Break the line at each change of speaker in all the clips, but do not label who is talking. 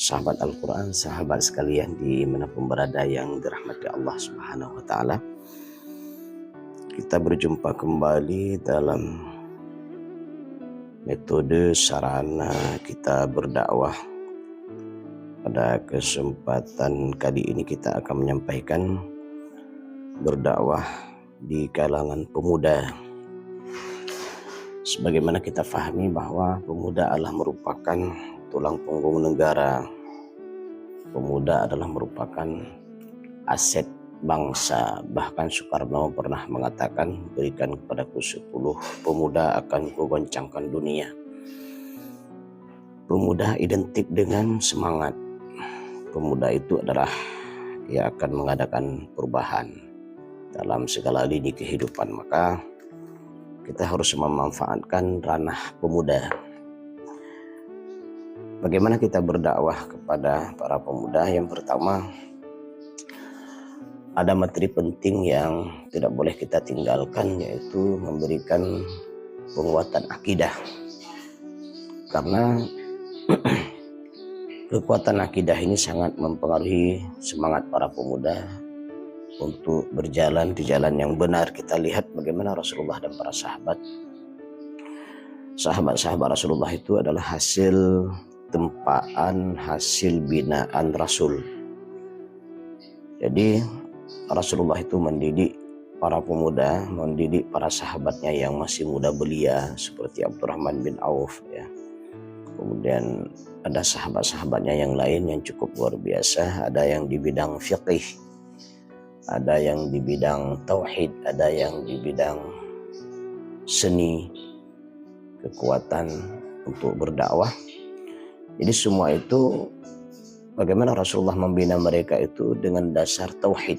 Sahabat Al-Quran, sahabat sekalian dimanapun berada yang dirahmati Allah Subhanahu wa Ta'ala, kita berjumpa kembali dalam metode sarana kita berdakwah. Pada kesempatan kali ini kita akan menyampaikan berdakwah di kalangan pemuda. Sebagaimana kita fahami bahwa pemuda adalah merupakan tulang punggung negara. Pemuda adalah merupakan aset bangsa. Bahkan Soekarno pernah mengatakan, berikan kepadaku 10 pemuda akan kugoncangkan dunia. Pemuda identik dengan semangat. Pemuda itu adalah yang akan mengadakan perubahan dalam segala lini kehidupan. Maka kita harus memanfaatkan ranah pemuda. Bagaimana kita berdakwah kepada para pemuda? Yang pertama, ada materi penting yang tidak boleh kita tinggalkan, yaitu memberikan penguatan akidah. Karena kekuatan akidah ini sangat mempengaruhi semangat para pemuda untuk berjalan di jalan yang benar. Kita lihat bagaimana Rasulullah dan para sahabat Rasulullah itu adalah hasil tempaan, hasil binaan Rasul. Jadi Rasulullah itu mendidik para pemuda, mendidik para sahabatnya yang masih muda belia seperti Abdurrahman bin Auf, ya. Kemudian ada sahabat-sahabatnya yang lain yang cukup luar biasa. Ada yang di bidang fiqih, ada yang di bidang tauhid, ada yang di bidang seni, kekuatan untuk berdakwah. Jadi semua itu bagaimana Rasulullah membina mereka itu dengan dasar tauhid.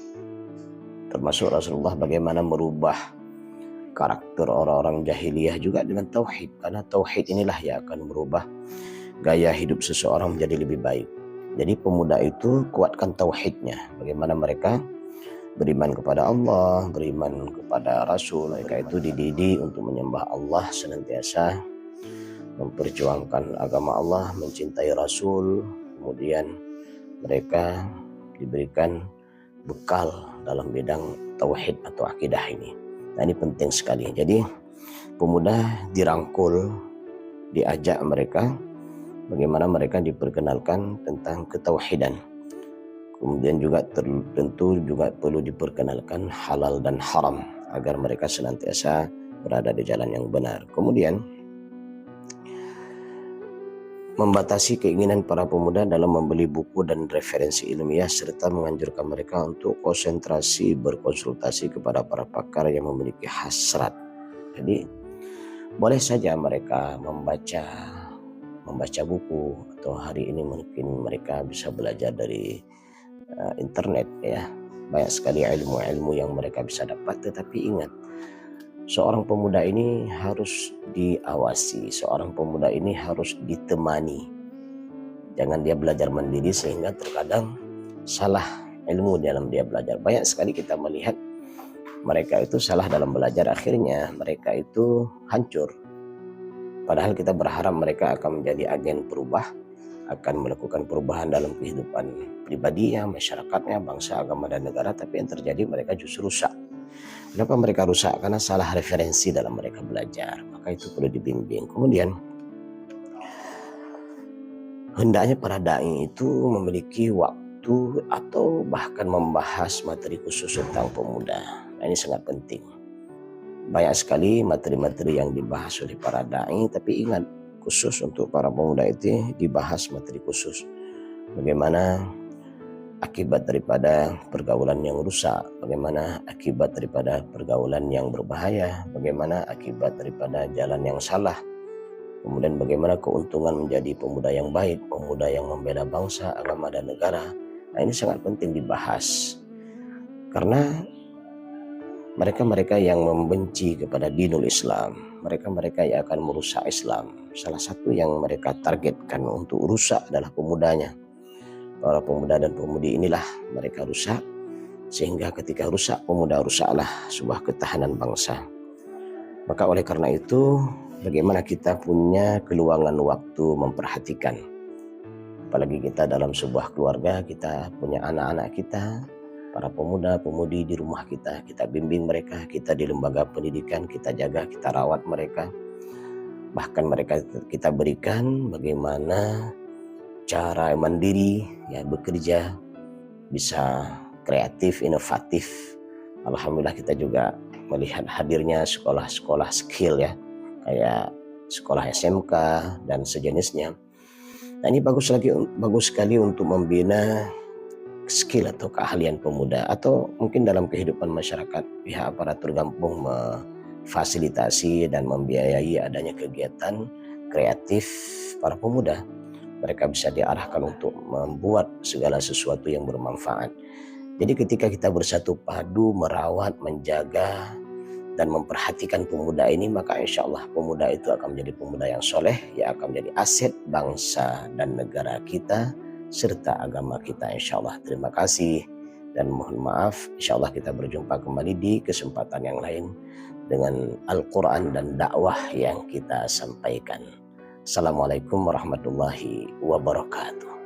Termasuk Rasulullah bagaimana merubah karakter orang-orang jahiliyah juga dengan tauhid. Karena tauhid inilah yang akan merubah gaya hidup seseorang menjadi lebih baik. Jadi pemuda itu kuatkan tauhidnya. Bagaimana mereka beriman kepada Allah, beriman kepada Rasul. Mereka itu dididik untuk menyembah Allah, senantiasa memperjuangkan agama Allah, mencintai Rasul. Kemudian mereka diberikan bekal dalam bidang tauhid atau akidah ini. Nah, ini penting sekali. Jadi pemuda dirangkul, diajak mereka bagaimana mereka diperkenalkan tentang ketauhidan. Kemudian juga tentu juga perlu diperkenalkan halal dan haram agar mereka senantiasa berada di jalan yang benar. Kemudian membatasi keinginan para pemuda dalam membeli buku dan referensi ilmiah, serta menganjurkan mereka untuk konsentrasi berkonsultasi kepada para pakar yang memiliki hasrat. Jadi boleh saja mereka membaca buku, atau hari ini mungkin mereka bisa belajar dari internet, ya. Banyak sekali ilmu-ilmu yang mereka bisa dapat. Tetapi ingat, seorang pemuda ini harus diawasi, seorang pemuda ini harus ditemani. Jangan dia belajar mandiri sehingga terkadang salah ilmu dalam dia belajar. Banyak sekali kita melihat mereka itu salah dalam belajar, akhirnya mereka itu hancur. Padahal kita berharap mereka akan menjadi agen perubah, akan melakukan perubahan dalam kehidupan pribadinya, masyarakatnya, bangsa, agama, dan negara. Tapi yang terjadi mereka justru rusak. Kenapa mereka rusak? Karena salah referensi dalam mereka belajar. Maka itu perlu dibimbing. Kemudian hendaknya para dai itu memiliki waktu atau bahkan membahas materi khusus tentang pemuda. Nah, ini sangat penting. Banyak sekali materi-materi yang dibahas oleh para dai, tapi ingat, khusus untuk para pemuda itu dibahas materi khusus. Bagaimana akibat daripada pergaulan yang rusak, bagaimana akibat daripada pergaulan yang berbahaya, bagaimana akibat daripada jalan yang salah, kemudian bagaimana keuntungan menjadi pemuda yang baik, pemuda yang membela bangsa, agama, dan negara. Nah, ini sangat penting dibahas, karena mereka-mereka yang membenci kepada dinul Islam, mereka-mereka yang akan merusak Islam, salah satu yang mereka targetkan untuk rusak adalah pemudanya. Para pemuda dan pemudi inilah mereka rusak, sehingga ketika rusak pemuda, rusaklah sebuah ketahanan bangsa. Maka oleh karena itu, bagaimana kita punya keluangan waktu memperhatikan Apalagi kita dalam sebuah keluarga, kita punya anak-anak kita, para pemuda-pemudi di rumah kita bimbing mereka, kita di lembaga pendidikan, kita jaga, kita rawat mereka. Bahkan mereka kita berikan bagaimana cara mandiri ya bekerja, bisa kreatif, inovatif. Alhamdulillah kita juga melihat hadirnya sekolah-sekolah skill ya, kayak sekolah SMK dan sejenisnya. Nah ini bagus sekali untuk membina skill atau keahlian pemuda, atau mungkin dalam kehidupan masyarakat pihak aparatur kampung memfasilitasi dan membiayai adanya kegiatan kreatif para pemuda. Mereka bisa diarahkan untuk membuat segala sesuatu yang bermanfaat. Jadi ketika kita bersatu padu merawat, menjaga, dan memperhatikan pemuda ini, maka insya Allah pemuda itu akan menjadi pemuda yang soleh, yang akan menjadi aset bangsa dan negara kita, serta agama kita insya Allah. Terima kasih dan mohon maaf. Insya Allah kita berjumpa kembali di kesempatan yang lain dengan Al-Quran dan dakwah yang kita sampaikan. Assalamualaikum warahmatullahi wabarakatuh.